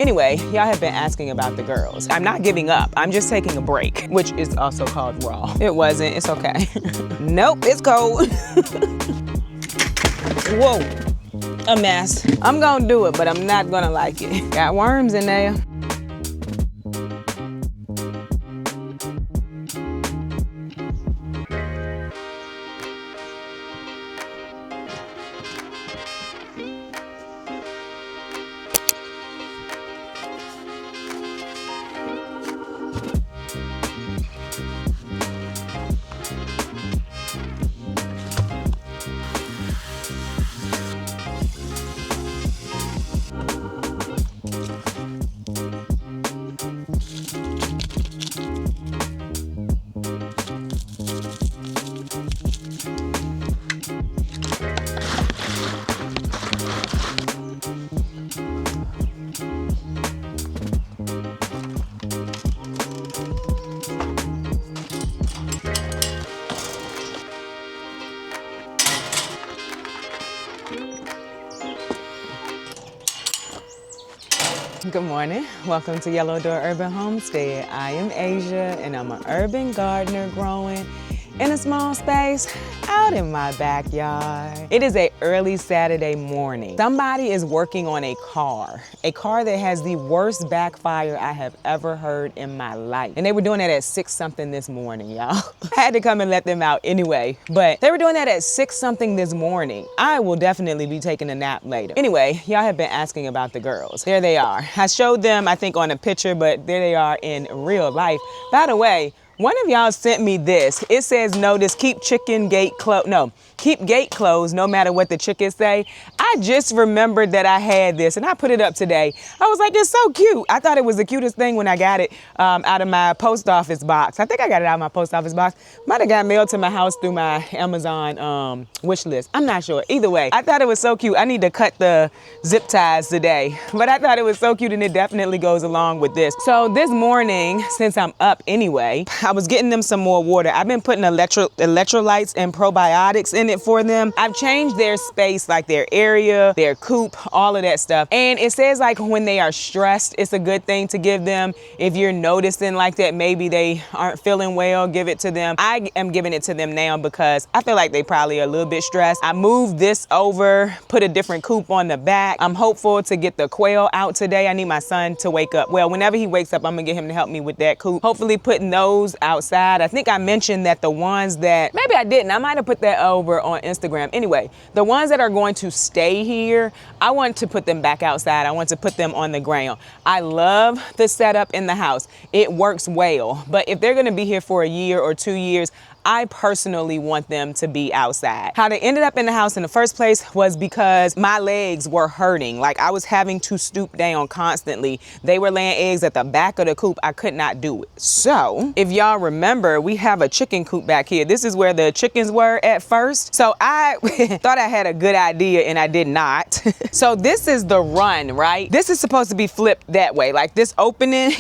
Anyway, y'all have been asking about the girls. I'm not giving up. I'm just taking a break, which is also called raw. It wasn't. It's okay. Nope, it's cold. Whoa, a mess. I'm gonna do it, but I'm not gonna like it. Got worms in there. Good morning. Welcome to Yellow Door Urban Homestead. I am Asia and I'm an urban gardener growing in a small space out in my backyard. It is an early Saturday morning. Somebody is working on a car that has the worst backfire I have ever heard in my life. And they were doing that at 6 something this morning, y'all. I had to come and let them out anyway, but they were doing that at 6 something this morning. I will definitely be taking a nap later. Anyway, y'all have been asking about the girls. There they are. I showed them, I think, on a picture, but there they are in real life. By the way, one of y'all sent me this. It says, notice, keep chicken gate closed. No, keep gate closed no matter what the chickens say. I just remembered that I had this and I put it up today. I was like, it's so cute. I thought it was the cutest thing when I got it out of my post office box. I think I got it out of my post office box. Might have got mailed to my house through my Amazon wish list. I'm not sure. Either way, I thought it was so cute. I need to cut the zip ties today, but I thought it was so cute and it definitely goes along with this. So this morning, since I'm up anyway, I was getting them some more water. I've been putting electrolytes and probiotics in it for them. I've changed their space, like their area, their coop, all of that stuff. And it says like when they are stressed, it's a good thing to give them. If you're noticing like that, maybe they aren't feeling well, give it to them. I am giving it to them now because I feel like they probably are a little bit stressed. I moved this over, put a different coop on the back. I'm hopeful to get the quail out today. I need my son to wake up. Well, whenever he wakes up, I'm gonna get him to help me with that coop. Hopefully putting those outside. I think I mentioned that the ones that, maybe I didn't, I might have put that over on Instagram. Anyway, the ones that are going to stay here, I want to put them back outside. I want to put them on the ground. I love the setup in the house. It works well, but if they're gonna be here for a year or 2 years, I personally want them to be outside. How they ended up in the house in the first place was because my legs were hurting. Like I was having to stoop down constantly. They were laying eggs at the back of the coop. I could not do it. So if y'all remember, we have a chicken coop back here. This is where the chickens were at first. So I thought I had a good idea and I did not. So this is the run, right? This is supposed to be flipped that way. Like this opening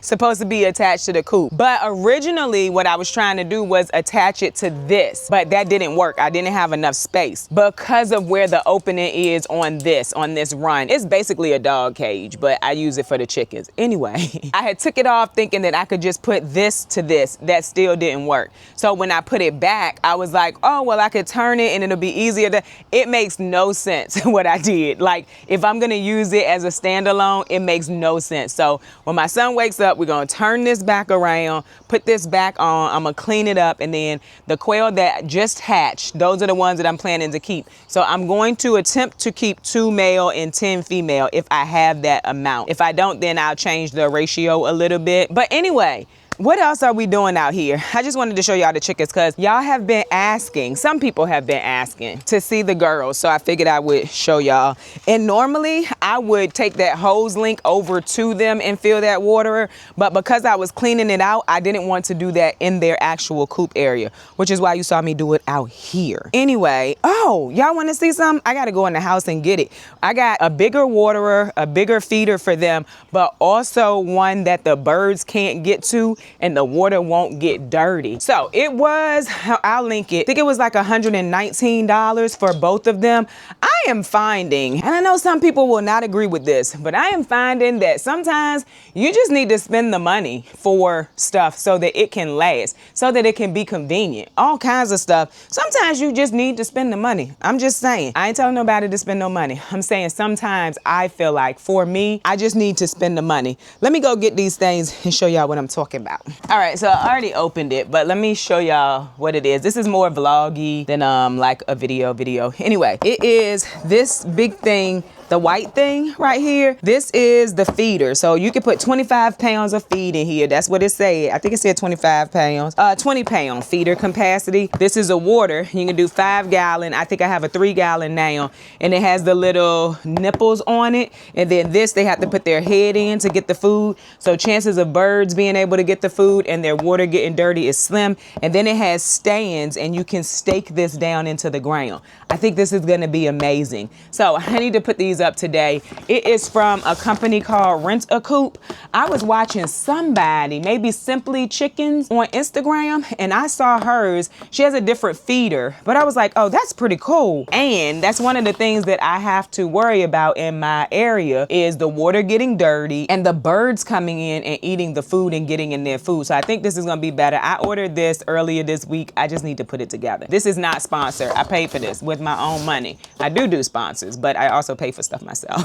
supposed to be attached to the coop. But originally what I was trying to do was attach it to this, but that didn't work. I didn't have enough space because of where the opening is on this run. It's basically a dog cage, but I use it for the chickens. Anyway, I had took it off thinking that I could just put this to this. That still didn't work. So when I put it back, I was like, oh, well, I could turn it and it'll be easier to, it makes no sense what I did. Like if I'm gonna use it as a standalone, it makes no sense. So when my son wakes up, we're gonna turn this back around, put this back on, I'm gonna clean it up, and then the quail that just hatched, those are the ones that I'm planning to keep. So I'm going to attempt to keep 2 male and 10 female if I have that amount. If I don't, then I'll change the ratio a little bit. But anyway, what else are we doing out here? I just wanted to show y'all the chickens because y'all have been asking, some people have been asking to see the girls. So I figured I would show y'all. And normally I would take that hose link over to them and fill that water. But because I was cleaning it out, I didn't want to do that in their actual coop area, which is why you saw me do it out here. Anyway, oh, y'all want to see something? I got to go in the house and get it. I got a bigger waterer, a bigger feeder for them, but also one that the birds can't get to. and the water won't get dirty. So it was, I'll link it. I think it was like $119 for both of them. I am finding, and I know some people will not agree with this, but I am finding that sometimes you just need to spend the money for stuff so that it can last, so that it can be convenient, all kinds of stuff. Sometimes you just need to spend the money. I'm just saying, I ain't telling nobody to spend no money. I'm saying sometimes I feel like for me, I just need to spend the money. Let me go get these things and show y'all what I'm talking about. All right, so I already opened it, but let me show y'all what it is. This is more vloggy than like a video. Anyway, it is this big thing, the white thing right here. This is the feeder. So you can put 25 pounds of feed in here. That's what it said. I think it said 25 pounds, 20 pound feeder capacity. This is a water. You can do 5 gallon. I think I have a 3 gallon now, and it has the little nipples on it. And then this, they have to put their head in to get the food. So chances of birds being able to get the food and their water getting dirty is slim. And then it has stands, and you can stake this down into the ground. I think this is gonna be amazing. So I need to put these up today. It is from a company called Rent a Coop. I was watching somebody, maybe Simply Chickens on Instagram, and I saw hers. She has a different feeder, but I was like, oh, that's pretty cool. And that's one of the things that I have to worry about in my area is the water getting dirty and the birds coming in and eating the food and getting in their food. So I think this is gonna be better. I ordered this earlier this week. I just need to put it together. This is not sponsored. I paid for this with my own money. I do sponsors, but I also pay for stuff myself.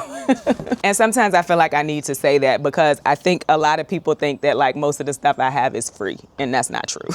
And sometimes I feel like I need to say that because I think a lot of people think that like most of the stuff I have is free, and that's not true.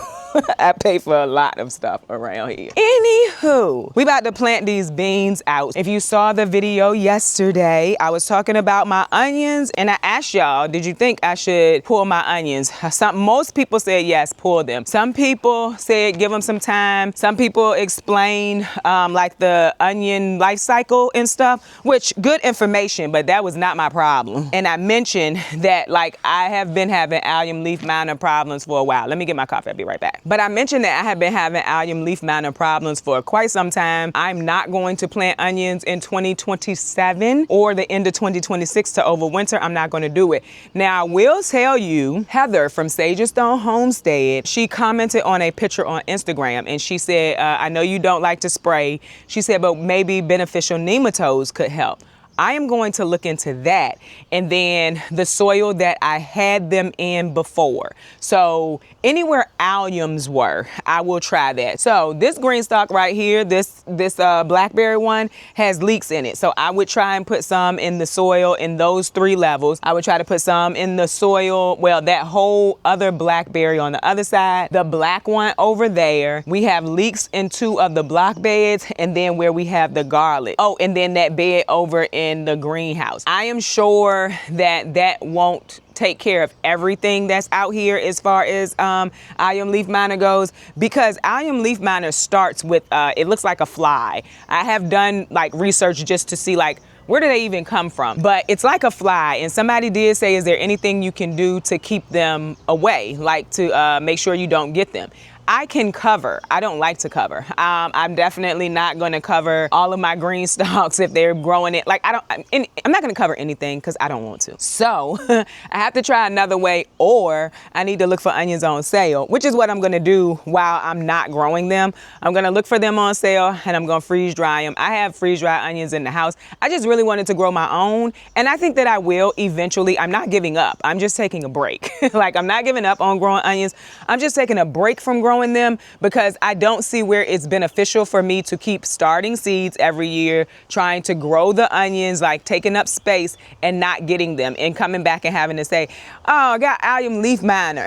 I pay for a lot of stuff around here. Anywho, we about to plant these beans out. If you saw the video yesterday, I was talking about my onions, and I asked y'all, did you think I should pull my onions? Most people said yes, pull them. Some people said give them some time. Some people explain like the onion life cycle and stuff, which good information, but that was not my problem. And I mentioned that like I have been having allium leaf miner problems for a while. Let me get my coffee, I'll be right back. But I mentioned that I have been having allium leaf miner problems for quite some time. I'm not going to plant onions in 2027 or the end of 2026 to overwinter. I'm not going to do it. Now I will tell you, Heather from Stone Homestead, she commented on a picture on Instagram, and she said, I know you don't like to spray. She said, but maybe beneficial nematodes could help. I am going to look into that, and then the soil that I had them in before. So anywhere alliums were, I will try that. So this green stalk right here, this blackberry one has leeks in it. So I would try and put some in the soil in those 3 levels. I would try to put some in the soil. Well, that whole other blackberry on the other side, the black one over there. We have leeks in 2 of the block beds, and then where we have the garlic. Oh, and then that bed over in the greenhouse. I am sure that that won't take care of everything that's out here as far as allium leaf miner goes, because allium leaf miner starts with it looks like a fly. I have done like research just to see like where do they even come from, but it's like a fly. And somebody did say, is there anything you can do to keep them away, like to make sure you don't get them? I can cover. I don't like to cover. I'm definitely not going to cover all of my green stalks if they're growing it. Like I'm not going to cover anything because I don't want to. So I have to try another way, or I need to look for onions on sale, which is what I'm going to do while I'm not growing them. I'm going to look for them on sale, and I'm going to freeze dry them. I have freeze dry onions in the house. I just really wanted to grow my own, and I think that I will eventually. I'm not giving up. I'm just taking a break. Like I'm not giving up on growing onions. I'm just taking a break from growing them because I don't see where it's beneficial for me to keep starting seeds every year, trying to grow the onions, like taking up space and not getting them, and coming back and having to say, oh, I got allium leaf miner.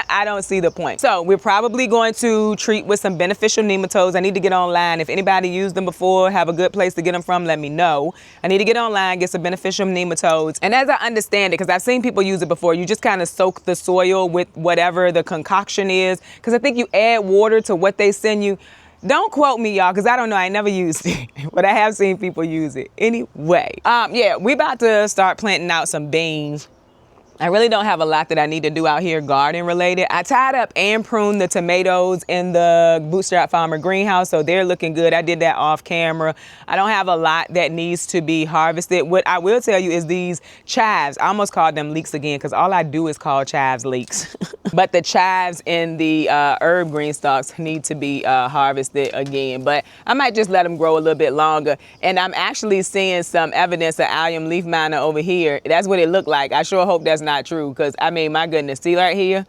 I don't see the point. So we're probably going to treat with some beneficial nematodes. I need to get online. If anybody used them before, have a good place to get them from, let me know. I need to get online, get some beneficial nematodes. And as I understand it, because I've seen people use it before, you just kind of soak the soil with whatever the concoction is, because I think you add water to what they send you. Don't quote me, y'all, because I don't know. I never used it, but I have seen people use it. Anyway, yeah, we about to start planting out some beans. I really don't have a lot that I need to do out here garden related. I tied up and pruned the tomatoes in the Bootstrap Farmer greenhouse, so they're looking good. I did that off camera. I don't have a lot that needs to be harvested. What I will tell you is these chives, I almost called them leeks again because all I do is call chives leeks. but the chives in the herb green stalks need to be harvested again. But I might just let them grow a little bit longer. And I'm actually seeing some evidence of allium leaf miner over here. That's what it looked like. I sure hope that's not true, because I mean, my goodness, see right here?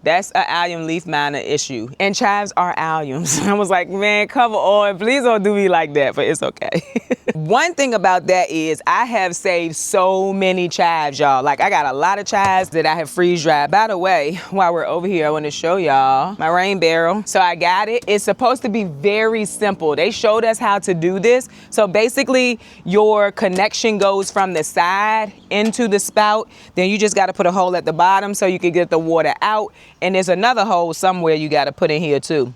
That's an allium leaf miner issue. And chives are alliums. I was like, man, cover oil, please don't do me like that, but it's okay. One thing about that is I have saved so many chives, y'all. Like, I got a lot of chives that I have freeze dried. By the way, while we're over here, I want to show y'all my rain barrel. So I got it. It's supposed to be very simple. They showed us how to do this. So basically, your connection goes from the side into the spout. Then you just got to put a hole at the bottom so you can get the water out. And there's another hole somewhere you got to put in here too.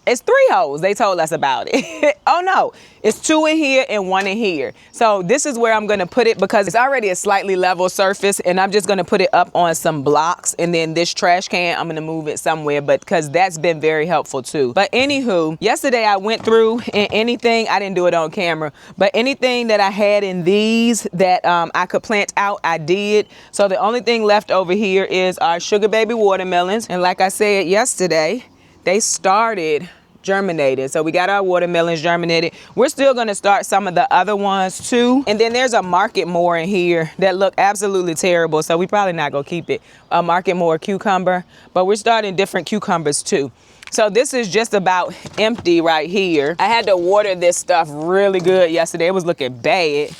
It's 3 holes. They told us about it. Oh no, it's 2 in here and 1 in here. So this is where I'm going to put it because it's already a slightly level surface, and I'm just going to put it up on some blocks. And then this trash can, I'm going to move it somewhere, but because that's been very helpful too. But anywho, yesterday I went through and anything, I didn't do it on camera, but anything that I had in these that I could plant out, I did. So the only thing left over here is our sugar baby watermelons. And like I said yesterday, they started germinated. So we got our watermelons germinated. We're still going to start some of the other ones too. And then there's a market more in here that look absolutely terrible. So we probably not going to keep it. A market more cucumber, but we're starting different cucumbers too. So this is just about empty right here. I had to water this stuff really good yesterday. It was looking bad.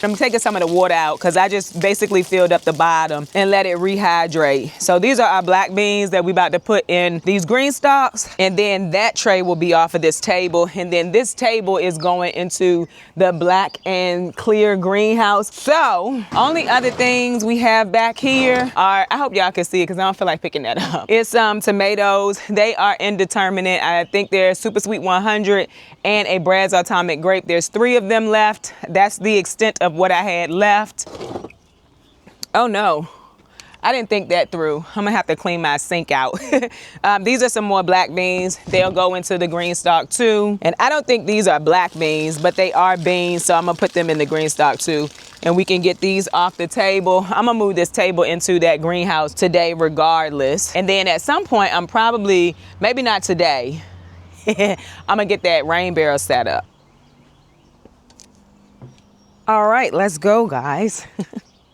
I'm taking some of the water out because I just basically filled up the bottom and let it rehydrate. So these are our black beans that we about to put in these green stalks. And then that tray will be off of this table. And then this table is going into the black and clear greenhouse. So only other things we have back here are, I hope y'all can see it because I don't feel like picking that up. It's tomatoes. They are indeterminate. I think they're Super Sweet 100 and a Brad's Atomic Grape. There's 3 of them left. That's the extent of what I had left. Oh no, I didn't think that through. I'm gonna have to clean my sink out. These are some more black beans. They'll go into the green stalk too. And I don't think these are black beans, but they are beans. So I'm gonna put them in the green stalk too. And we can get these off the table. I'm gonna move this table into that greenhouse today regardless. And then at some point, I'm probably, maybe not today, I'm gonna get that rain barrel set up. All right, let's go, guys.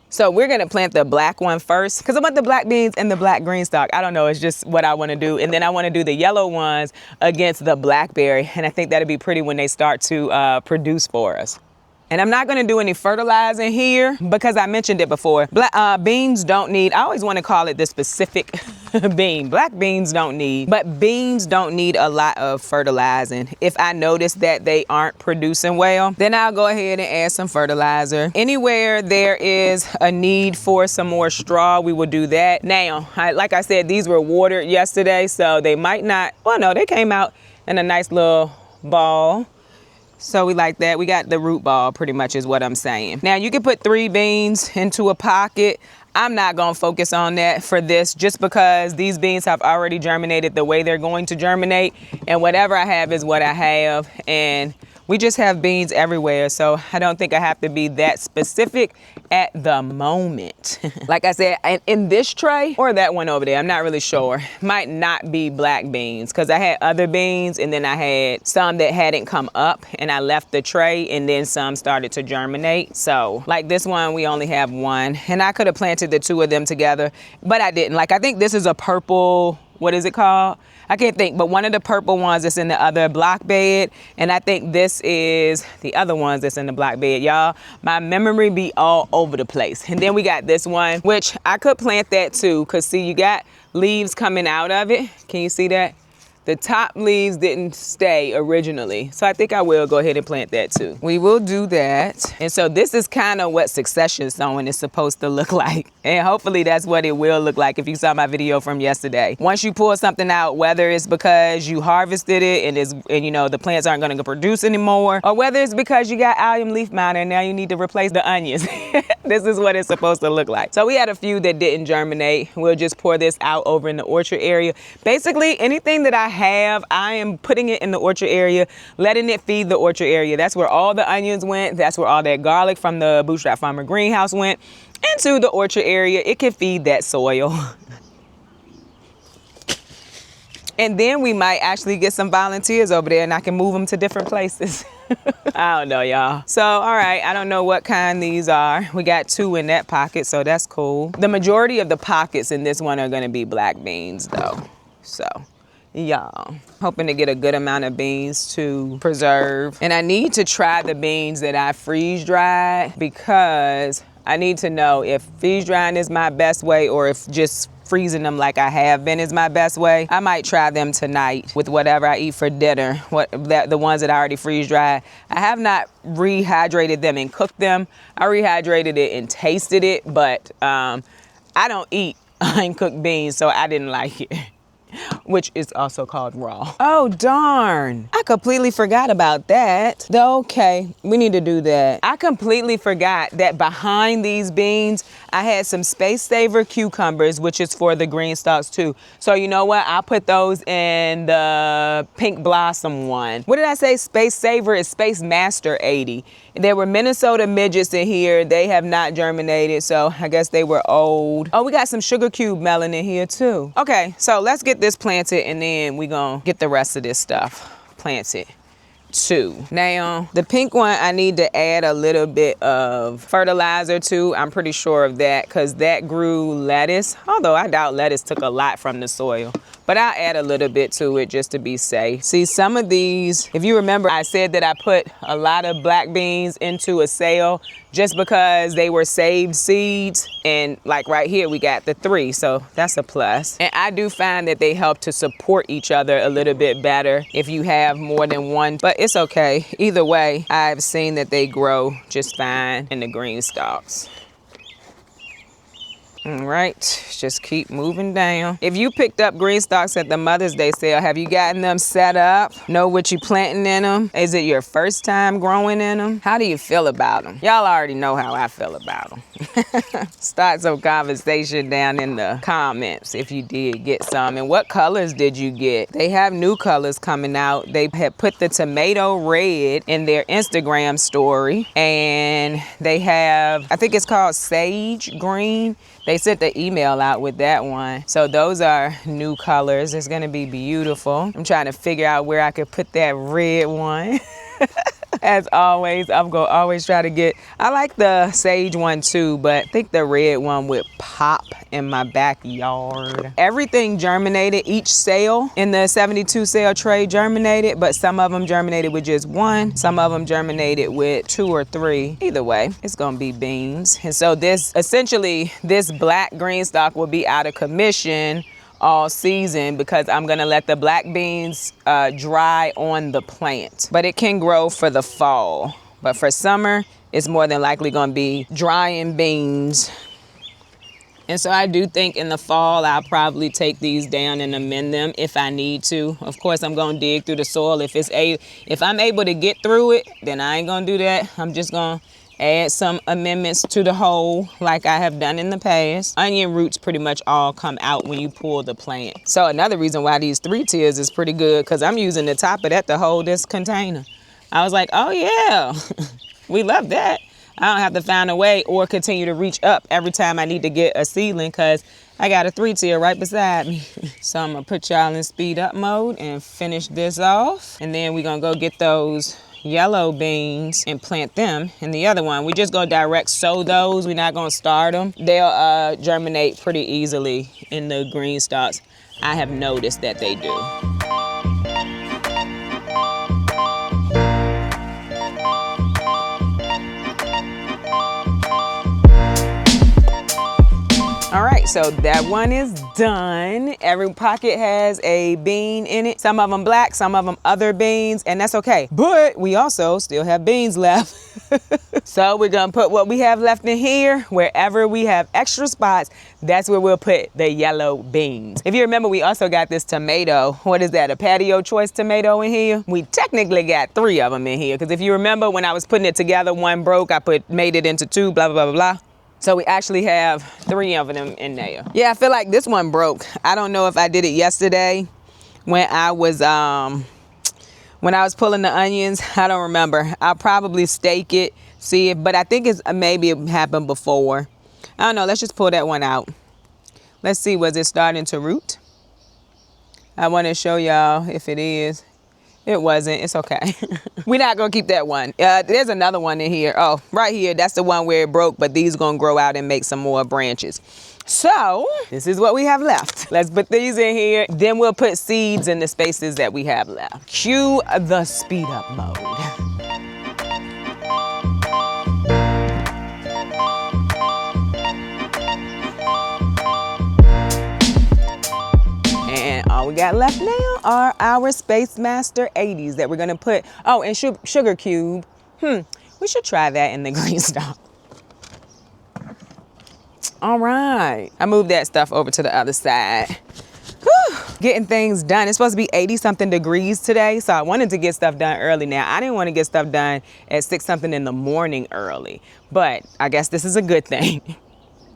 So we're gonna plant the black one first because I want the black beans and the black green stalk. I don't know, it's just what I wanna do. And then I wanna do the yellow ones against the blackberry. And I think that'd be pretty when they start to produce for us. And I'm not gonna do any fertilizing here because I mentioned it before. Beans don't need, I always wanna call it the specific bean. Black beans don't need, but beans don't need a lot of fertilizing. If I notice that they aren't producing well, then I'll go ahead and add some fertilizer. Anywhere there is a need for some more straw, we will do that. Now, like I said, these were watered yesterday, so they might not, well, no, they came out in a nice little ball. So we like that. We got the root ball pretty much is what I'm saying. Now you can put 3 beans into a pocket. I'm not gonna focus on that for this just because these beans have already germinated the way they're going to germinate. And whatever I have is what I have. And we just have beans everywhere. So I don't think I have to be that specific at the moment. Like I said, in this tray or that one over there, I'm not really sure. Might not be black beans because I had other beans and then I had some that hadn't come up and I left the tray and then some started to germinate. So like this one, we only have 1 and I could have planted the 2 of them together, but I didn't. Like I think this is a purple, what is it called? I can't think, but one of the purple ones that's in the other block bed. And I think this is the other ones that's in the block bed. Y'all, my memory be all over the place. And then we got this one, which I could plant that too. Cause see, you got leaves coming out of it. Can you see that? The top leaves didn't stay originally. So I think I will go ahead and plant that too. We will do that. And so this is kind of what succession sowing is supposed to look like. And hopefully that's what it will look like if you saw my video from yesterday. Once you pull something out, whether it's because you harvested it and you know the plants aren't gonna produce anymore, or whether it's because you got allium leaf miner and now you need to replace the onions. This is what it's supposed to look like. So we had a few that didn't germinate. We'll just pour this out over in the orchard area. Basically anything that I am putting it in the orchard area, letting it feed the orchard area. That's where all the onions went. That's where all that garlic from the Bootstrap Farmer greenhouse went into the orchard area. It can feed that soil. And then we might actually get some volunteers over there and I can move them to different places. I don't know, y'all. So, all right, I don't know what kind these are. We got 2 in that pocket, so that's cool. The majority of the pockets in this one are gonna be black beans though. So, y'all, hoping to get a good amount of beans to preserve. And I need to try the beans that I freeze dried because I need to know if freeze drying is my best way or if just freezing them like I have been is my best way. I might try them tonight with whatever I eat for dinner, the ones that I already freeze dried. I have not rehydrated them and cooked them. I rehydrated it and tasted it, but I don't eat uncooked beans, so I didn't like it. Which is also called raw. Oh, darn. I completely forgot about that. Okay, we need to do that. I completely forgot that behind these beans, I had some Space Saver cucumbers, which is for the green stalks too. So you know what? I'll put those in the pink blossom one. What did I say? Space Saver is Space Master 80. There were Minnesota midgets in here. They have not germinated, so I guess they were old. Oh, we got some sugar cube melon in here too. Okay, so let's get this planted and then we gonna get the rest of this stuff planted too. Now, the pink one, I need to add a little bit of fertilizer to. I'm pretty sure of that because that grew lettuce, although I doubt lettuce took a lot from the soil. But I'll add a little bit to it just to be safe. See, some of these, if you remember, I said that I put a lot of black beans into a sale just because they were saved seeds. And like right here, we got the 3, so that's a plus. And I do find that they help to support each other a little bit better if you have more than one, but it's okay. Either way, I've seen that they grow just fine in the green stalks. All right, just keep moving down. If you picked up green stalks at the Mother's Day sale, have you gotten them set up? Know what you're planting in them? Is it your first time growing in them? How do you feel about them? Y'all already know how I feel about them. Start some conversation down in the comments if you did get some. And what colors did you get? They have new colors coming out. They had put the tomato red in their Instagram story. And they have, I think it's called sage green. They sent the email out with that one. So those are new colors. It's gonna be beautiful. I'm trying to figure out where I could put that red one. As always, I'm gonna always try to get, I like the sage one too, but I think the red one would pop in my backyard. Everything germinated, each sale in the 72 sale tray germinated, but some of them germinated with just 1. Some of them germinated with 2 or 3. Either way, it's gonna be beans. And so this, essentially, this black green stalk will be out of commission all season because I'm gonna let the black beans dry on the plant. But it can grow for the fall. But for summer, it's more than likely gonna be drying beans. And so I do think in the fall, I'll probably take these down and amend them if I need to. Of course, I'm gonna dig through the soil. If I'm able to get through it, then I ain't gonna do that. I'm just gonna add some amendments to the hole like I have done in the past. Onion roots pretty much all come out when you pull the plant. So another reason why these 3 tiers is pretty good because I'm using the top of that to hold this container. I was like, oh yeah, we love that. I don't have to find a way or continue to reach up every time I need to get a seedling because I got a 3 tier right beside me. So I'm gonna put y'all in speed up mode and finish this off. And then we're gonna go get those yellow beans and plant them in the other one. We just go direct sow those. We're not gonna start them. They'll germinate pretty easily in the green stalks. I have noticed that they do. All right, so that one is done. Every pocket has a bean in it. Some of them black, some of them other beans, and that's okay. But we also still have beans left. So we're gonna put what we have left in here. Wherever we have extra spots, that's where we'll put the yellow beans. If you remember, we also got this tomato. What is that, a patio choice tomato in here? We technically got 3 of them in here, because if you remember when I was putting it together, one broke, made it into 2, blah, blah, blah, blah. So we actually have 3 of them in there. Yeah, I feel like this one broke. I don't know if I did it yesterday when I was pulling the onions. I don't remember. I'll probably stake it, see it, but I think maybe it happened before. I don't know. Let's just pull that one out. Let's see, was it starting to root? I want to show y'all if it is. It wasn't. It's okay. We're not going to keep that one. There's another one in here. Oh, right here. That's the one where it broke, but these going to grow out and make some more branches. So this is what we have left. Let's put these in here. Then we'll put seeds in the spaces that we have left. Cue the speed up mode. And all we got left now are our Space Master 80s that we're gonna put, oh, and sugar cube. We should try that in the green stock. All right, I moved that stuff over to the other side. Whew. Getting things done. It's supposed to be 80 something degrees today, so I wanted to get stuff done early. Now, I didn't want to get stuff done at 6 something in the morning early, but I guess this is a good thing.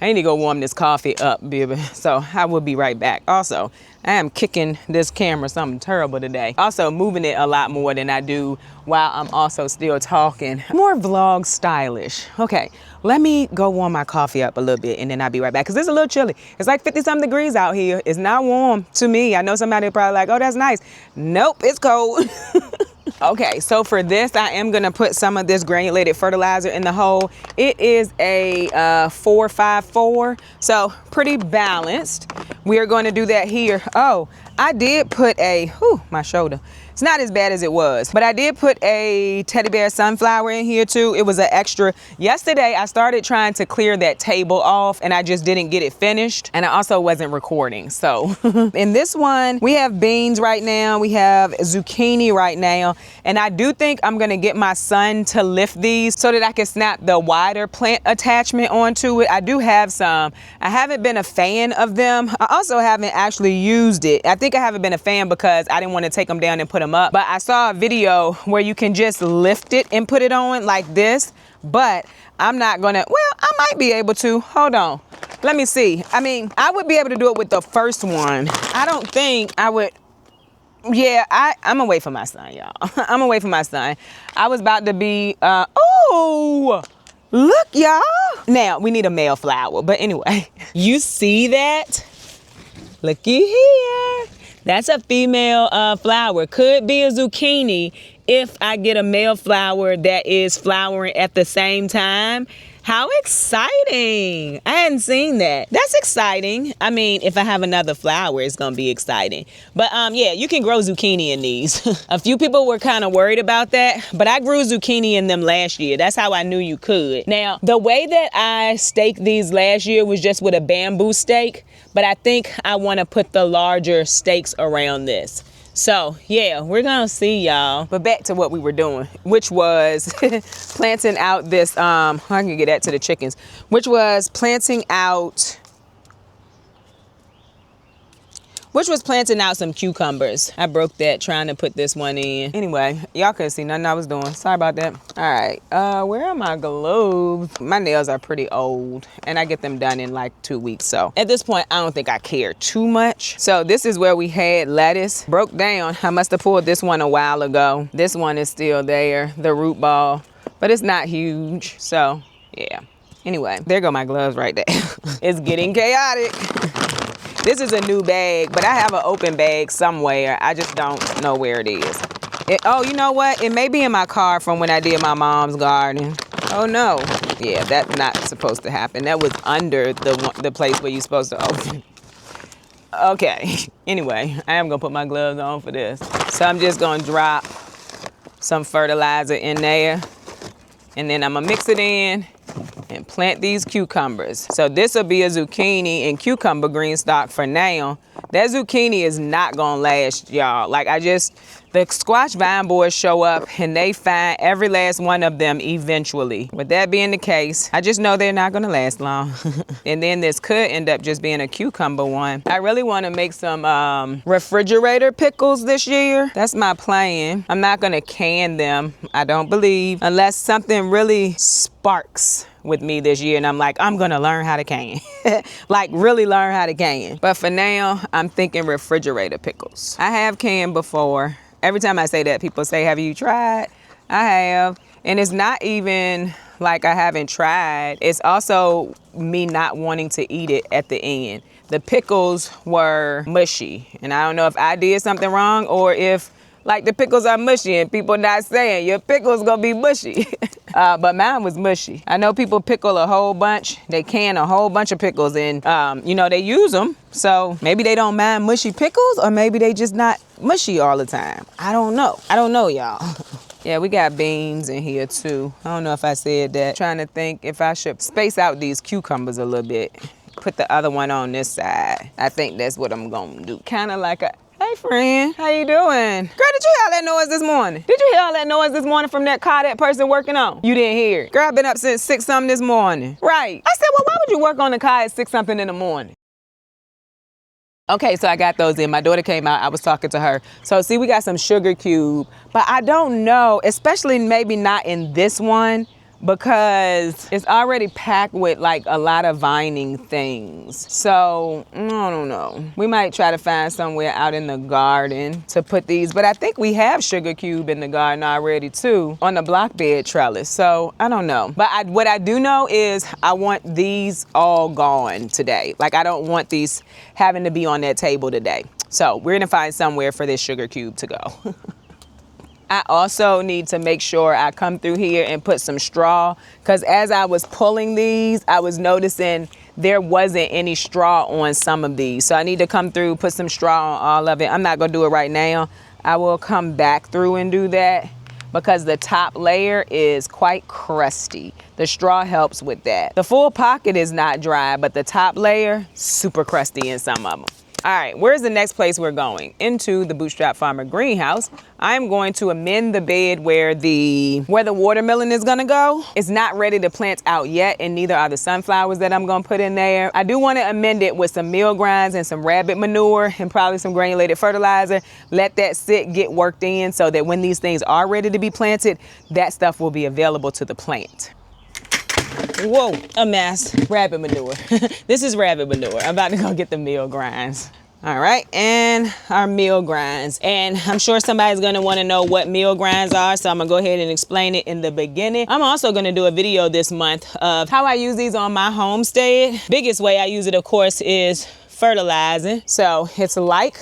I need to go warm this coffee up, baby. So I will be right back. Also, I am kicking this camera something terrible today. Also moving it a lot more than I do while I'm also still talking. More vlog stylish. Okay, let me go warm my coffee up a little bit and then I'll be right back. Cause it's a little chilly. It's like 50 something degrees out here. It's not warm to me. I know somebody probably like, oh, that's nice. Nope, it's cold. Okay, so for this, I am gonna put some of this granulated fertilizer in the hole. It is a 454, so pretty balanced. We are going to do that here. Oh, I did put my shoulder. It's not as bad as it was, but I did put a teddy bear sunflower in here too. It was an extra. Yesterday, I started trying to clear that table off and I just didn't get it finished. And I also wasn't recording. So in this one, we have beans right now. We have zucchini right now. And I do think I'm gonna get my son to lift these so that I can snap the wider plant attachment onto it. I do have some. I haven't been a fan of them. I also haven't actually used it. I think I haven't been a fan because I didn't want to take them down and put them up, but I saw a video where you can just lift it and put it on like this, but I'm not gonna, well, I might be able to. Hold on, let me see. I mean, I would be able to do it with the first one. I don't think I would. Yeah, I'm gonna wait for my son, y'all. I'm gonna wait for my son. I was about to be, oh, look, y'all. Now, we need a male flower, but anyway. You see that? Looky here. That's a female flower. Could be a zucchini if I get a male flower that is flowering at the same time. How exciting. I hadn't seen that. That's exciting. I mean, if I have another flower, it's going to be exciting. But yeah, you can grow zucchini in these. A few people were kind of worried about that, but I grew zucchini in them last year. That's how I knew you could. Now, the way that I staked these last year was just with a bamboo stake, but I think I want to put the larger stakes around this. So yeah, we're gonna see, y'all. But back to what we were doing, which was planting out this, I can get that to the chickens, which was planting out some cucumbers. I broke that trying to put this one in. Anyway, y'all couldn't see nothing I was doing. Sorry about that. All right, where are my gloves? My nails are pretty old and I get them done in like 2 weeks. So at this point, I don't think I care too much. So this is where we had lettuce. Broke down. I must have pulled this one a while ago. This one is still there, the root ball, but it's not huge. So yeah. Anyway, there go my gloves right there. It's getting chaotic. This is a new bag, but I have an open bag somewhere. I just don't know where it is. Oh, you know what? It may be in my car from when I did my mom's garden. Oh no. Yeah, that's not supposed to happen. That was under the place where you're supposed to open. Okay. Anyway, I am gonna put my gloves on for this. So I'm just gonna drop some fertilizer in there, and then I'm gonna mix it in and plant these cucumbers. So this will be a zucchini and cucumber green stock for now. That zucchini is not gonna last, y'all. Like the squash vine boys show up and they find every last one of them eventually. With that being the case, I just know they're not gonna last long. And then this could end up just being a cucumber one. I really wanna make some refrigerator pickles this year. That's my plan. I'm not gonna can them, I don't believe, unless something really sparks with me this year and I'm like, I'm gonna learn how to can. Like really learn how to can. But for now, I'm thinking refrigerator pickles. I have canned before. Every time I say that, people say, have you tried? I have. And it's not even like I haven't tried. It's also me not wanting to eat it at the end. The pickles were mushy. And I don't know if I did something wrong or if like the pickles are mushy and people not saying your pickles gonna be mushy. But mine was mushy. I know people pickle a whole bunch. They can a whole bunch of pickles and you know, they use them. So maybe they don't mind mushy pickles or maybe they just not mushy all the time. I don't know. I don't know, y'all. Yeah, we got beans in here too. I don't know if I said that. Trying to think if I should space out these cucumbers a little bit. Put the other one on this side. I think that's what I'm gonna do. Kind of like a, hey friend, how you doing? Girl, did you hear all that noise this morning? Did you hear all that noise this morning from that car that person working on? You didn't hear it. Girl, I've been up since 6 something this morning. Right. I said, well, why would you work on the car at 6 something in the morning? Okay, so I got those in. My daughter came out, I was talking to her. So see, we got some sugar cube, but I don't know, especially maybe not in this one, because it's already packed with like a lot of vining things. So I don't know. We might try to find somewhere out in the garden to put these, but I think we have sugar cube in the garden already too on the block bed trellis. So I don't know. But what I do know is I want these all gone today. Like I don't want these having to be on that table today. So we're gonna find somewhere for this sugar cube to go. I also need to make sure I come through here and put some straw, because as I was pulling these, I was noticing there wasn't any straw on some of these. So I need to come through, put some straw on all of it. I'm not gonna do it right now. I will come back through and do that because the top layer is quite crusty. The straw helps with that. The full pocket is not dry, but the top layer, super crusty in some of them. All right, where's the next place we're going? Into the Bootstrap Farmer greenhouse. I'm going to amend the bed where the watermelon is gonna go. It's not ready to plant out yet, and neither are the sunflowers that I'm gonna put in there. I do wanna amend it with some meal grinds and some rabbit manure and probably some granulated fertilizer. Let that sit, get worked in so that when these things are ready to be planted, that stuff will be available to the plant. Whoa, a mess. Rabbit manure. This is rabbit manure. I'm about to go get the meal grinds. All right, and our meal grinds. And I'm sure somebody's gonna wanna know what meal grinds are, so I'm gonna go ahead and explain it in the beginning. I'm also gonna do a video this month of how I use these on my homestead. Biggest way I use it, of course, is fertilizing. So it's like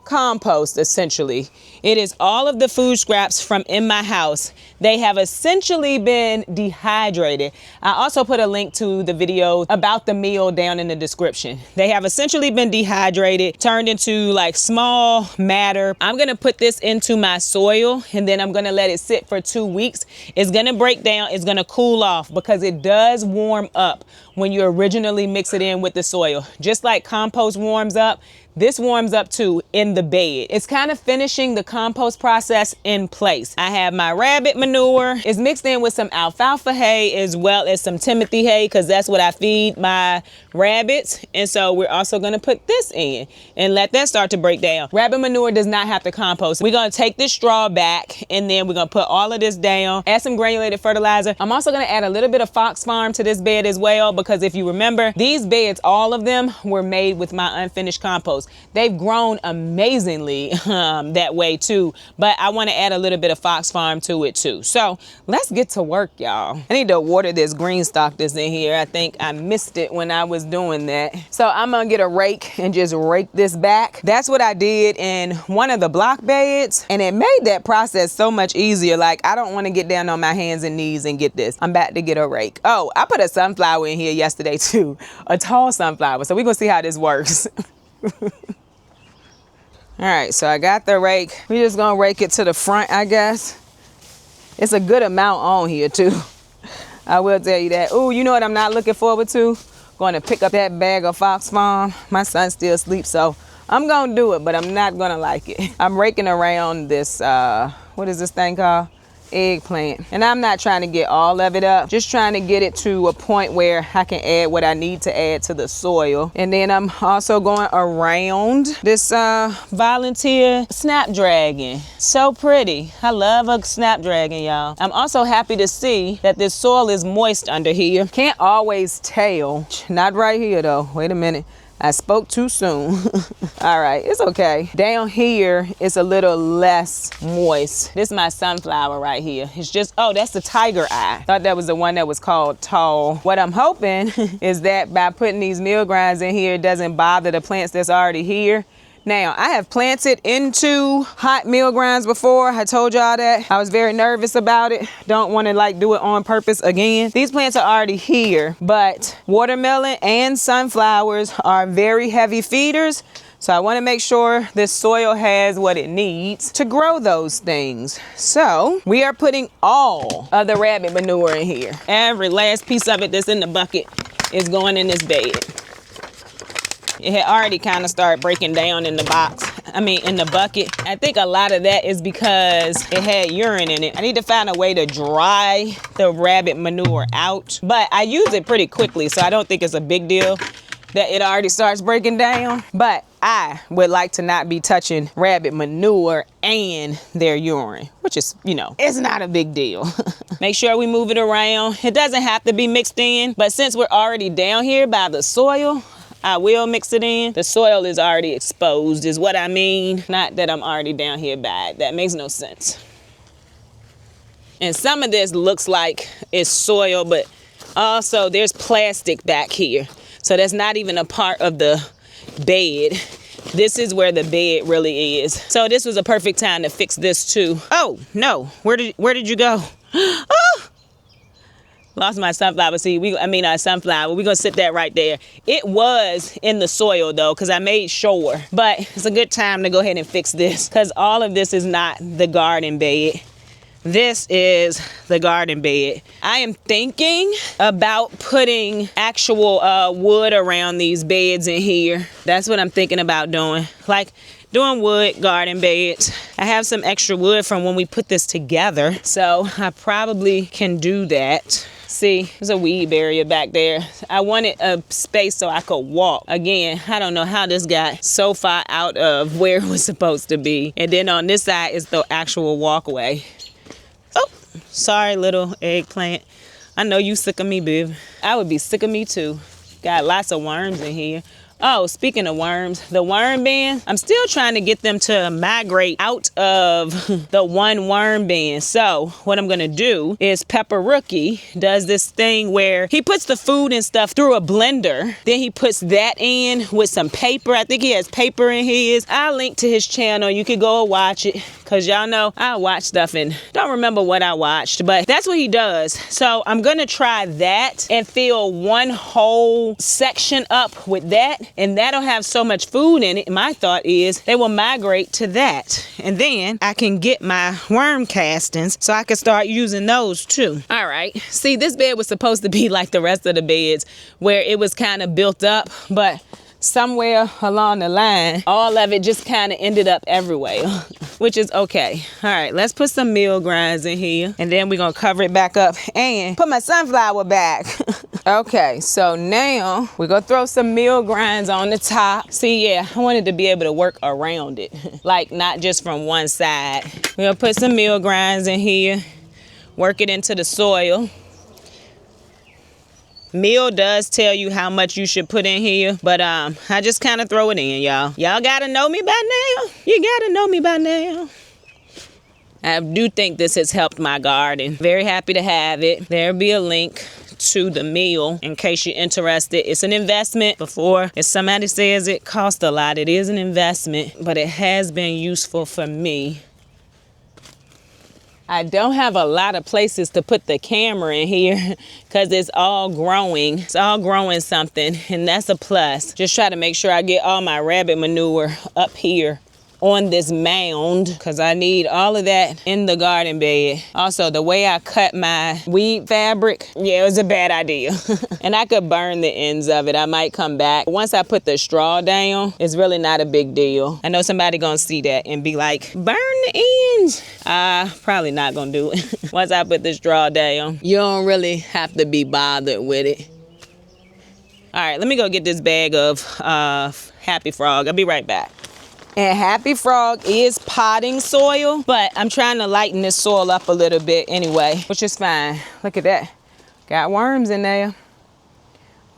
compost, essentially. It is all of the food scraps from in my house. They have essentially been dehydrated. I also put a link to the video about the meal down in the description. They have essentially been dehydrated, turned into like small matter. I'm gonna put this into my soil and then I'm gonna let it sit for 2 weeks. It's gonna break down, it's gonna cool off because it does warm up when you originally mix it in with the soil. Just like compost warms up, this warms up too in the bed. It's kind of finishing the compost process in place. I have my rabbit manure. It's mixed in with some alfalfa hay as well as some Timothy hay because that's what I feed my rabbits. And so we're also gonna put this in and let that start to break down. Rabbit manure does not have to compost. We're gonna take this straw back and then we're gonna put all of this down, add some granulated fertilizer. I'm also gonna add a little bit of Fox Farm to this bed as well because if you remember, these beds, all of them were made with my unfinished compost. They've grown amazingly that way too, but I want to add a little bit of Fox Farm to it too. So let's get to work, y'all. I need to water this green stock that's in here. I think I missed it when I was doing that. So I'm gonna get a rake and just rake this back. That's what I did in one of the block beds, and it made that process so much easier. Like, I don't want to get down on my hands and knees and get this. I'm about to get a rake. Oh, I put a sunflower in here yesterday too, a tall sunflower. So we're gonna see how this works. All right, so I got the rake. We're just gonna rake it to the front, I guess. It's a good amount on here too. I will tell you that. Oh, you know what I'm not looking forward to? Going to pick up that bag of Fox Farm. My son still asleep, so I'm gonna do it, but I'm not gonna like it. I'm raking around this, what is this thing called? Eggplant. And I'm not trying to get all of it up, just trying to get it to a point where I can add what I need to add to the soil. And then I'm also going around this volunteer snapdragon. So pretty. I love a snapdragon, y'all. I'm also happy to see that this soil is moist under here. Can't always tell. Not right here though. Wait a minute. I spoke too soon. All right, it's okay. Down here, it's a little less moist. This is my sunflower right here. It's just, oh, that's the tiger eye. Thought that was the one that was called tall. What I'm hoping is that by putting these meal grinds in here, it doesn't bother the plants that's already here. Now, I have planted into hot meal grinds before. I told y'all that. I was very nervous about it. Don't want to like do it on purpose again. These plants are already here, but watermelon and sunflowers are very heavy feeders. So I want to make sure this soil has what it needs to grow those things. So we are putting all of the rabbit manure in here. Every last piece of it that's in the bucket is going in this bed. It had already kind of started breaking down in the in the bucket. I think a lot of that is because it had urine in it. I need to find a way to dry the rabbit manure out, but I use it pretty quickly, so I don't think it's a big deal that it already starts breaking down. But I would like to not be touching rabbit manure and their urine, which is, you know, it's not a big deal. Make sure we move it around. It doesn't have to be mixed in, but since we're already down here by the soil, I will mix it in. The soil is already exposed is what I mean. Not that I'm already down here by it. That makes no sense. And some of this looks like it's soil, but also there's plastic back here. So that's not even a part of the bed. This is where the bed really is. So this was a perfect time to fix this too. Oh, no. Where did you go? Oh! Lost my sunflower seed. Sunflower. We're gonna sit that right there. It was in the soil though, because I made sure. But it's a good time to go ahead and fix this, because all of this is not the garden bed. This is the garden bed. I am thinking about putting actual wood around these beds in here. That's what I'm thinking about doing. Like doing wood garden beds. I have some extra wood from when we put this together, so I probably can do that. See, there's a weed barrier back there. I wanted a space so I could walk. Again, I don't know how this got so far out of where it was supposed to be. And then on this side is the actual walkway. Oh, sorry, little eggplant. I know you sick of me, babe. I would be sick of me too. Got lots of worms in here. Oh, speaking of worms, the worm bin, I'm still trying to get them to migrate out of the one worm bin. So what I'm gonna do is Pepper Rookie does this thing where he puts the food and stuff through a blender. Then he puts that in with some paper. I think he has paper in his. I'll link to his channel. You could go watch it, because y'all know I watch stuff and don't remember what I watched, but that's what he does. So I'm gonna try that and fill one whole section up with that. And that'll have so much food in it. My thought is they will migrate to that. And then I can get my worm castings so I can start using those too. All right. See, this bed was supposed to be like the rest of the beds where it was kind of built up, but somewhere along the line, all of it just kind of ended up everywhere, which is okay. All right, let's put some meal grinds in here, and then we're gonna cover it back up and put my sunflower back. Okay, so now we're gonna throw some meal grinds on the top. See, yeah, I wanted to be able to work around it, like not just from one side. We're gonna put some meal grinds in here, work it into the soil. Meal does tell you how much you should put in here, but I just kind of throw it in, y'all. Y'all gotta know me by now. You gotta know me by now. I do think this has helped my garden. Very happy to have it. There'll be a link to the meal in case you're interested. It's an investment. Before, if somebody says it costs a lot, it is an investment, but it has been useful for me. I don't have a lot of places to put the camera in here because it's all growing. It's all growing something, and that's a plus. Just try to make sure I get all my rabbit manure up here on this mound, because I need all of that in the garden bed. Also, the way I cut my weed fabric, yeah, it was a bad idea. And I could burn the ends of it. I might come back. Once I put the straw down, it's really not a big deal. I know somebody gonna see that and be like, burn the ends. Probably not gonna do it. Once I put the straw down, you don't really have to be bothered with it. All right, let me go get this bag of Happy Frog. I'll be right back. And Happy Frog is potting soil, but I'm trying to lighten this soil up a little bit anyway, which is fine. Look at that. Got worms in there.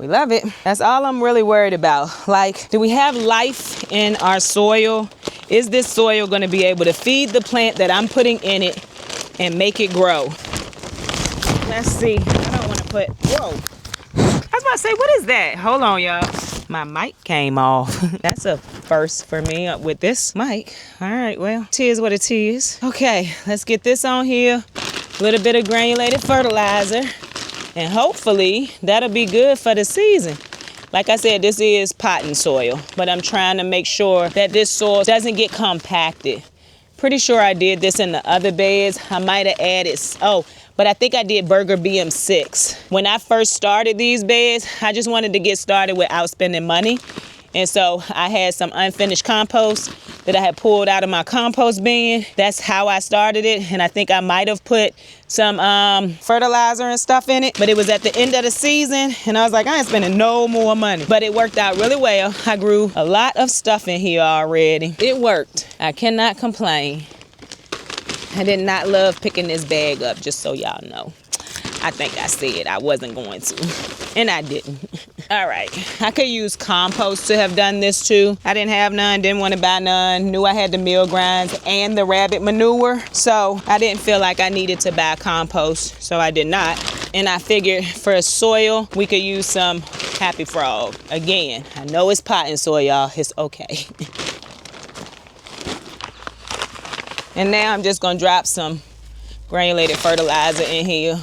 We love it. That's all I'm really worried about. Like, do we have life in our soil? Is this soil gonna be able to feed the plant that I'm putting in it and make it grow? Let's see. I don't wanna put, whoa. I was about to say, what is that? Hold on, y'all. My mic came off. That's a first for me with this mic. All right, well, tis what it is. Okay, let's get this on here. A little bit of granulated fertilizer. And hopefully that'll be good for the season. Like I said, this is potting soil, but I'm trying to make sure that this soil doesn't get compacted. Pretty sure I did this in the other beds. I might have added, but I think I did Burger BM6. When I first started these beds, I just wanted to get started without spending money. And so I had some unfinished compost that I had pulled out of my compost bin. That's how I started it. And I think I might have put some fertilizer and stuff in it, but it was at the end of the season. And I was like, I ain't spending no more money. But it worked out really well. I grew a lot of stuff in here already. It worked. I cannot complain. I did not love picking this bag up, just so y'all know. I think I said I wasn't going to, and I didn't. All right, I could use compost to have done this too. I didn't have none, didn't want to buy none. Knew I had the meal grinds and the rabbit manure, so I didn't feel like I needed to buy compost, so I did not. And I figured for soil, we could use some Happy Frog. Again, I know it's potting soil, y'all, it's okay. And now I'm just gonna drop some granulated fertilizer in here.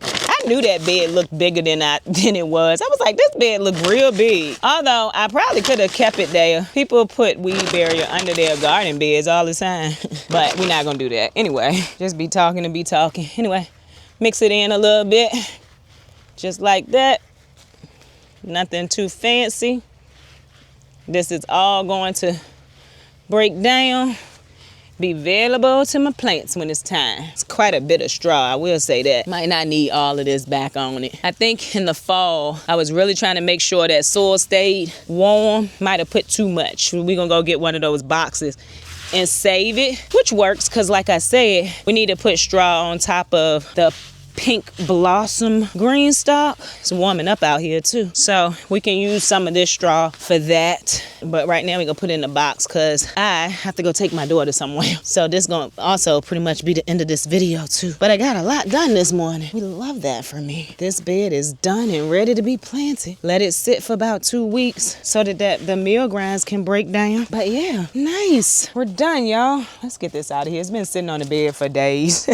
I knew that bed looked bigger than it was. I was like, this bed looked real big. Although I probably could have kept it there. People put weed barrier under their garden beds all the time. But we're not gonna do that. Anyway, just be talking to be talking. Anyway, mix it in a little bit. Just like that. Nothing too fancy. This is all going to break down. Be available to my plants when it's time. It's quite a bit of straw, I will say that. Might not need all of this back on it. I think in the fall, I was really trying to make sure that soil stayed warm. Might have put too much. We're gonna go get one of those boxes and save it, which works because like I said, we need to put straw on top of the pink blossom green stalk. It's warming up out here too. So we can use some of this straw for that. But right now we're gonna put it in the box because I have to go take my daughter somewhere. So this is gonna also pretty much be the end of this video too. But I got a lot done this morning. We love that for me. This bed is done and ready to be planted. Let it sit for about 2 weeks so that the meal grinds can break down. But yeah, nice. We're done, y'all. Let's get this out of here. It's been sitting on the bed for days.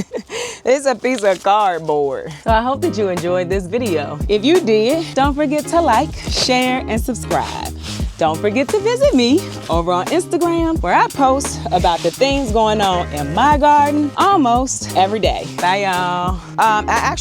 It's a piece of cardboard. So I hope that you enjoyed this video. If you did, don't forget to like, share, and subscribe. Don't forget to visit me over on Instagram where I post about the things going on in my garden almost every day. Bye, y'all. I